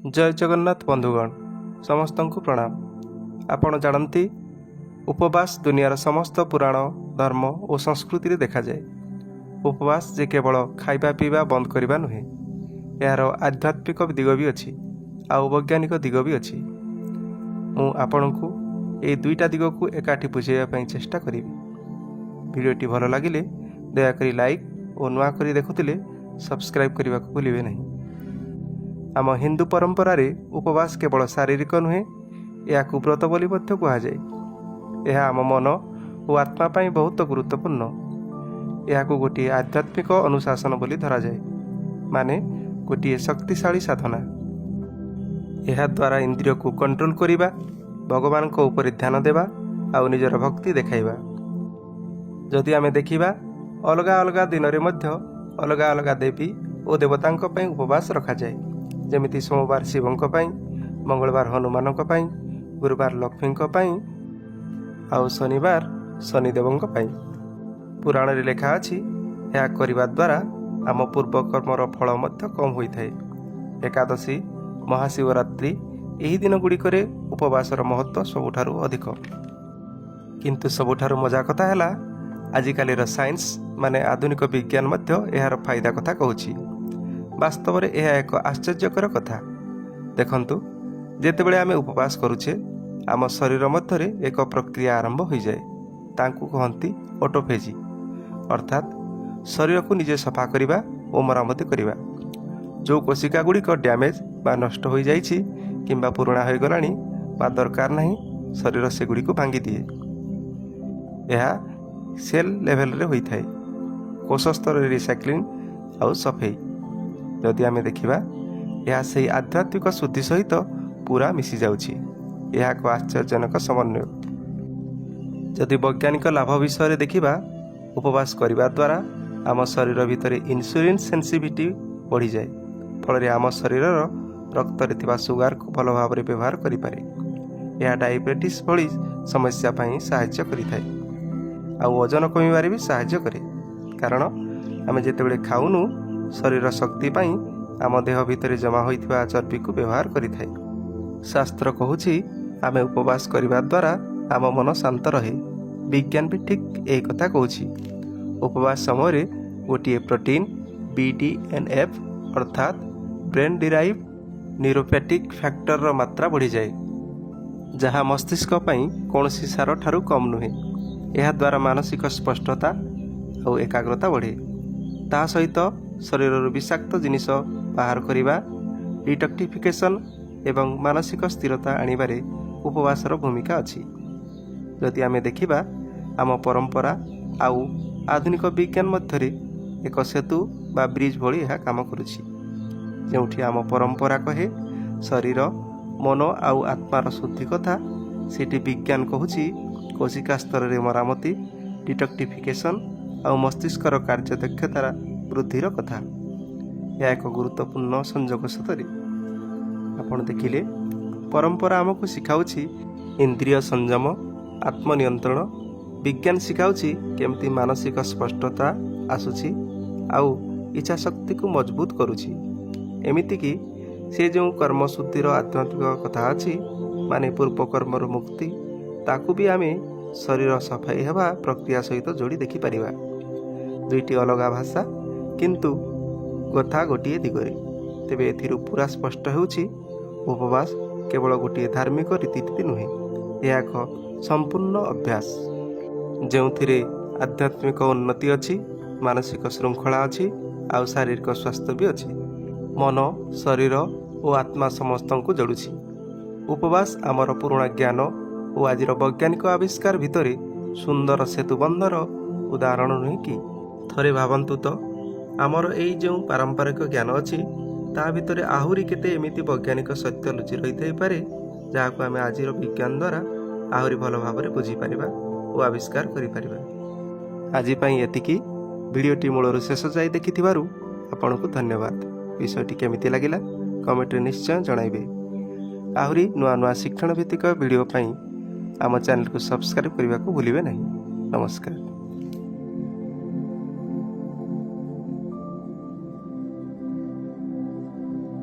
जय जगन्नाथ बंधुगण समस्त को प्रणाम। आपण जानती उपवास दुनियार समस्त पुराण धर्म और संस्कृति देखा जाए। उपवास जे केवल खाइबा पीवा बंद करवा नुहे, यार आध्यात्मिक दिग भी अच्छी आउ वैज्ञानिक दिग भी अच्छी। मु आपण को ये दुईटा दिग को एकाठी बुझाइवाई चेष्टा करी। भिडियोटी भल लगिले दयाकोरी लाइक और नुआ करी देखुतिले सब्सक्राइब करने को भूलिबे नहीं। आम हिंदू परंपरा रे उपवास केवल शारीरिक नुहे, या व्रत बोली मध्य कहुए। यह आम मन और आत्मा पाई बहुत गुरुत्वपूर्ण। यह गोटे आध्यात्मिक अनुशासन बोली धरा जाए, माने गोटे शक्तिशाली साधना। यह द्वारा इंद्रिय को कंट्रोल करिबा, भगवान को ऊपर ध्यान देवा आ निजर भक्ति देखाइबा। जदि आमे देखिबा अलगा अलगा दिन रे मध्य अलगा अलगा देवी और देवतांक पई उपवास रखा जाए। जेमिति सोमवार शिवंक पई, मंगलवार हनुमानक पई, गुरुवार लक्ष्मींक पई आउ शनिवार शनिदेवंक पई। पुराण रे लेखा अछि यह करिबा द्वारा आम पूर्व कर्मर फल मध्य कम होइथाय। एकादशी, महाशिवरात्रि एही दिन गुड़िकरे उपवासर महत्व सबुठारु अधिक। किंतु सबुठारु मजा कथा हैला आजिकालीर साइंस माने आधुनिक विज्ञान मध्य एहार फायदा कथा कहूछि। वास्तव में यह एक आश्चर्यकर कथा। देखंतु जेतेबेले आमे उपवास करुछे आम शरीर मध्य एक प्रक्रिया आरंभ हो जाए, तांकु कहंती ऑटोफेजी, अर्थात शरीर को निजे सफा करिबा और मरामती करिबा। जो कोशिका गुड़िक डैमेज बा नष्ट हो जाइछि किंबा पुराणा हो गलानी बा दरकार नहीं, शरीर से गुड़ी को भांगी दिए। यह सेल लेवल रे होइथाय, कोष स्तर रिसाइक्लिंग आउ सफेई। जदि आमे देखिबा यह से आध्यात्मिक शुद्धि सहित पूरा मिसी जाउछि। यह एक आश्चर्यजनक समन्वय। जदि वैज्ञानिक लाभ विषय देखिबा, उपवास करने द्वारा आम शरीर भितर इन्सुलिन सेंसिटिविटी बढ़ी जाए। फल आम शरीर रक्त रे थिबा सुगार को भल भाव में व्यवहार करि पारे। यह डायबिटीज भली समस्या पई सहायता करिथाय आ वजन कमिबारे भी सहायता करे। कारण आमे जेतेबेले खाउनु शरीर शक्ति पाई आम देह भितर जमा होइथिबा चर्बी को व्यवहार करिथाय। शास्त्र कहूछि आमे उपवास करिबा द्वारा आम मन शांत रहे। विज्ञान भी ठीक एक कथा कहूछि। उपवास समय रे गोटे प्रोटीन BDNF अर्थात ब्रेन डिराइव न्यूरोपैथिक फैक्टर रो मात्रा बढ़ी जाए, जहाँ मस्तिष्क पई कौनसी सार ठारू कम नुहे। यह द्वारा मानसिक स्पष्टता और एकाग्रता बढ़े। ता सहित शरीर विषाक्त जिनिस बाहर करिबा, डिटॉक्सिफिकेशन एवं मानसिक स्थिरता आनिबारे उपवासर भूमिका अछि। जदि आमे देखिबा आम परंपरा आउ आधुनिक विज्ञान मध्यरे एक सेतु बा ब्रिज भली यह काम करुछि। जेउठी आम परंपरा कहे शरीर मन आउ आत्मार शुद्धि कथा, सेठी विज्ञान कहूछि कोशिका स्तर रे मरामती, डिटॉक्सिफिकेशन आउ मस्तिष्कर कार्यदक्षतार वृद्धिर कथा। यह एक गुरुत्वपूर्ण संयोग सतरे। आपण देखिले परंपरा आमको शिखाउछि इंद्रिय संयम, आत्मनियंत्रण। विज्ञान शिखाउछि केमती मानसिक स्पष्टता आसुछि आउ इच्छा शक्ति को मजबूत करुछि। एमिति कि से जो कर्मशुद्धिर आध्यात्मिक कथा अछि, माने पूर्व कर्मर मुक्ति, ताकू भी आमे शरीर सफाई हेबा प्रक्रिया सहित जोड़ी देखि परिबा। दुईटी अलग भाषा किंतु कथा गोटे दिगरे। तेबे एथिरु पूरा स्पष्ट हेउछि उपवास केवल गोटे धार्मिक रीतिनीति नुहे, यह एक संपूर्ण अभ्यास जेउथिरे आध्यात्मिक उन्नति अछि, मानसिक श्रृंखला अछि आउ शारीरिक स्वास्थ्य भी अछि। मन, शरीर और आत्मा समस्त को जोड़ुछि। उपवास आमर पुराणा ज्ञान और आजिर वैज्ञानिक आविष्कार भितरे सुंदर सेतुबंधर उदाहरण नुहे कि। थरे भावन्तु तो आमर एई जो पारंपरिक ज्ञान अछि ता भितरे आहुरी केते एमिति वैज्ञानिक सत्य लुचि रही पारे, जहाको आमे आजिर विज्ञान द्वारा आहुरी भल भाव में बुझी पारिबा और आविष्कार करि पारिबा। आजि पई एतिकी। भिडियोटी मूलरू शेष जाई देखिथिबारु आपनकु धन्यवाद। विषयटी केमिति लागिला कमेंट रे निश्चय जणाइबे। आहुरी नुआ नुआ शिक्षण भित्तिक भिडियो पई आम चैनल को सब्सक्राइब करने को भूलिबे नहीं। नमस्कार।